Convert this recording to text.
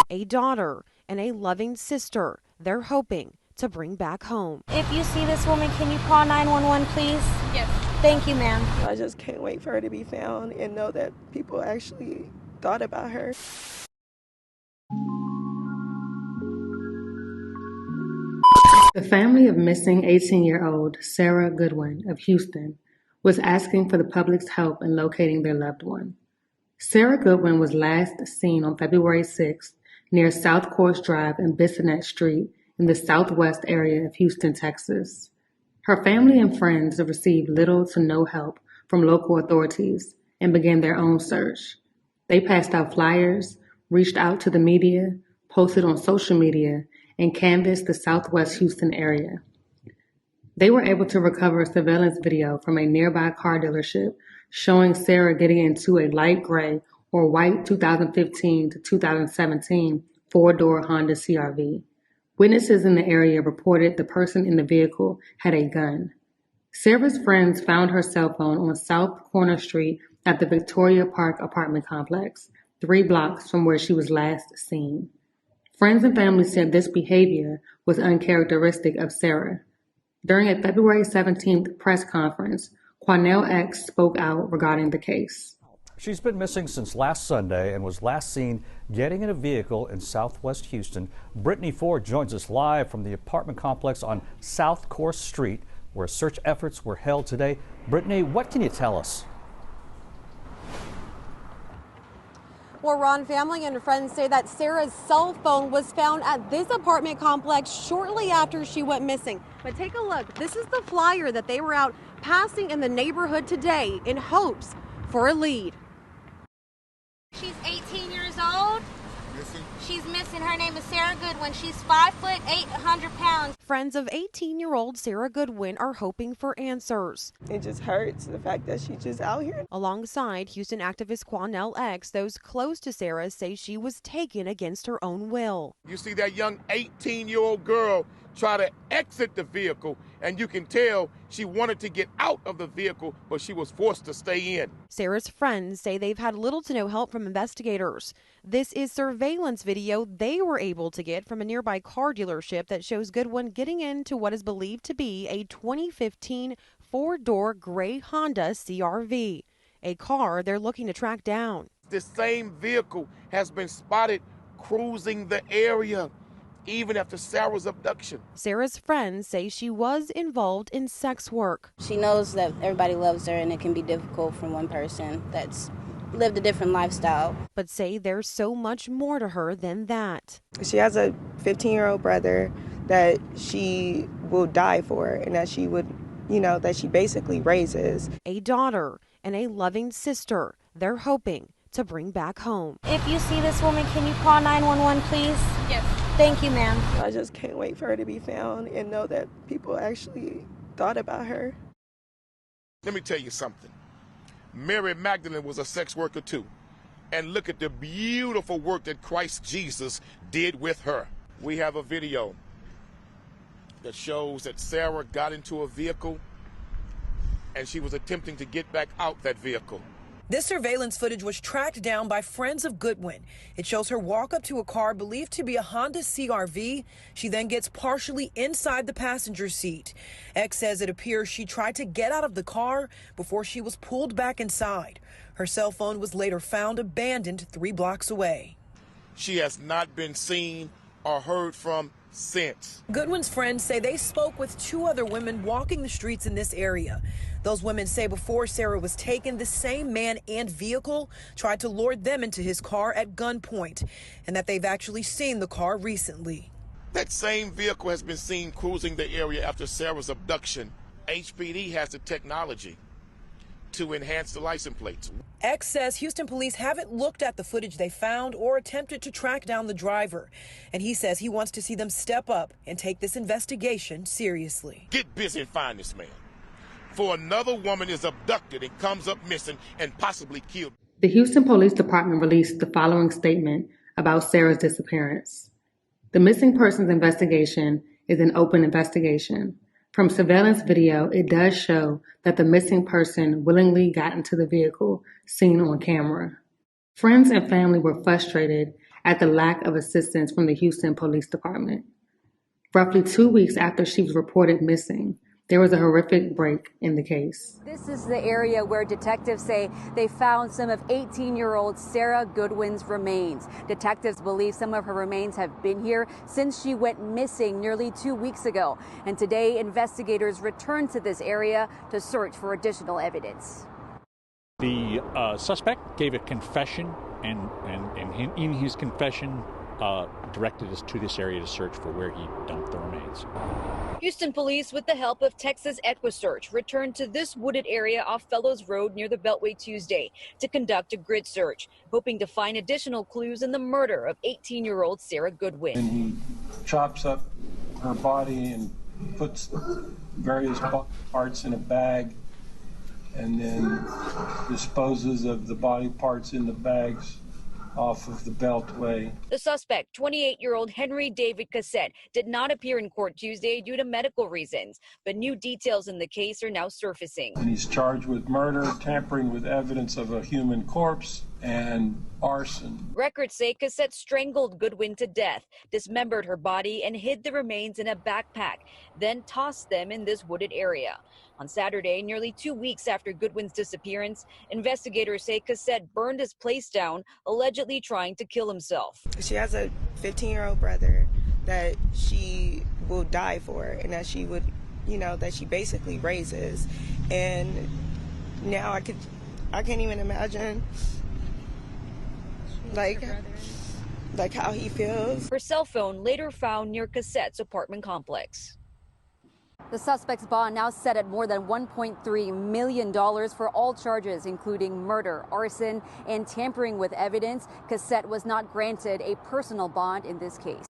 a daughter, and a loving sister they're hoping to bring back home. If you see this woman, can you call 911, please? Yes. Thank you, ma'am. I just can't wait for her to be found and know that people actually thought about her. The family of missing 18-year-old Sara Goodwin of Houston was asking for the public's help in locating their loved one. Sara Goodwin was last seen on February 6th near South Course Drive and Bissonnet Street in the southwest area of Houston, Texas. Her family and friends have received little to no help from local authorities and began their own search. They passed out flyers, reached out to the media, posted on social media, and canvassed the southwest Houston area. They were able to recover a surveillance video from a nearby car dealership showing Sara getting into a light gray or white 2015 to 2017 four-door Honda CR-V. Witnesses in the area reported the person in the vehicle had a gun. Sara's friends found her cell phone on South Corner Street at the Victoria Park apartment complex, 3 blocks from where she was last seen. Friends and family said this behavior was uncharacteristic of Sara. During a February 17th press conference, Quanell X spoke out regarding the case. She's been missing since last Sunday and was last seen getting in a vehicle in southwest Houston. Brittany Ford joins us live from the apartment complex on South Course Street, where search efforts were held today. Brittany, what can you tell us? Well, Ron, family and friends say that Sara's cell phone was found at this apartment complex shortly after she went missing. But take a look. This is the flyer that they were out passing in the neighborhood today in hopes for a lead. She's 18 years old. She's missing. Her name is Sara Goodwin. She's 5 foot 800 pounds. Friends of 18-year-old Sara Goodwin are hoping for answers. It just hurts, the fact that she's just out here. Alongside Houston activist Quanell X, those close to Sara say she was taken against her own will. You see that young 18-year-old girl try to exit the vehicle, and you can tell she wanted to get out of the vehicle, but she was forced to stay in. Sara's friends say they've had little to no help from investigators. This is surveillance video they were able to get from a nearby car dealership that shows Goodwin getting into what is believed to be a 2015 four-door gray Honda CR-V, a car they're looking to track down. This same vehicle has been spotted cruising the area even after Sara's abduction. Sara's friends say she was involved in sex work. She knows that everybody loves her, and it can be difficult for one person that's lived a different lifestyle. But say there's so much more to her than that. She has a 15-year-old brother that she will die for, and that she would, that she basically raises. A daughter and a loving sister they're hoping to bring back home. If you see this woman, can you call 911, please? Yes. Thank you, ma'am. I just can't wait for her to be found and know that people actually thought about her. Let me tell you something. Mary Magdalene was a sex worker too. And look at the beautiful work that Christ Jesus did with her. We have a video that shows that Sara got into a vehicle and she was attempting to get back out that vehicle. This surveillance footage was tracked down by friends of Goodwin. It shows her walk up to a car believed to be a Honda CR-V. She then gets partially inside the passenger seat. X says it appears she tried to get out of the car before she was pulled back inside. Her cell phone was later found abandoned 3 blocks away. She has not been seen or heard from since. Goodwin's friends say they spoke with 2 other women walking the streets in this area. Those women say before Sara was taken, the same man and vehicle tried to lure them into his car at gunpoint, and that they've actually seen the car recently. That same vehicle has been seen cruising the area after Sara's abduction. HPD has the technology to enhance the license plates. X says Houston police haven't looked at the footage they found or attempted to track down the driver. And he says he wants to see them step up and take this investigation seriously. Get busy and find this man. For another woman is abducted and comes up missing and possibly killed. The Houston Police Department released the following statement about Sara's disappearance. The missing persons investigation is an open investigation. From surveillance video, it does show that the missing person willingly got into the vehicle seen on camera. Friends and family were frustrated at the lack of assistance from the Houston Police Department. Roughly 2 weeks after she was reported missing, there was a horrific break in the case. This is the area where detectives say they found some of 18-year-old Sara Goodwin's remains. Detectives believe some of her remains have been here since she went missing nearly 2 weeks ago. And today, investigators returned to this area to search for additional evidence. The suspect gave a confession, and in his confession, directed us to this area to search for where he dumped the remains. Houston police, with the help of Texas EquiSearch, returned to this wooded area off Fellows Road near the Beltway Tuesday to conduct a grid search, hoping to find additional clues in the murder of 18-year-old Sara Goodwin. And he chops up her body and puts various parts in a bag and then disposes of the body parts in the bags off of the Beltway. The suspect, 28-year-old Henry David Cassette, did not appear in court Tuesday due to medical reasons, but new details in the case are now surfacing. And he's charged with murder, tampering with evidence of a human corpse, and arson. Records say Cassette strangled Goodwin to death, dismembered her body, and hid the remains in a backpack, then tossed them in this wooded area. On Saturday, nearly 2 weeks after Goodwin's disappearance, investigators say Cassette burned his place down, allegedly trying to kill himself. She has a 15-year-old brother that she will die for, and that she would, that she basically raises. And now I can't even imagine like how he feels. Her cell phone later found near Cassette's apartment complex. The suspect's bond now set at more than $1.3 million for all charges, including murder, arson, and tampering with evidence. Cassette was not granted a personal bond in this case.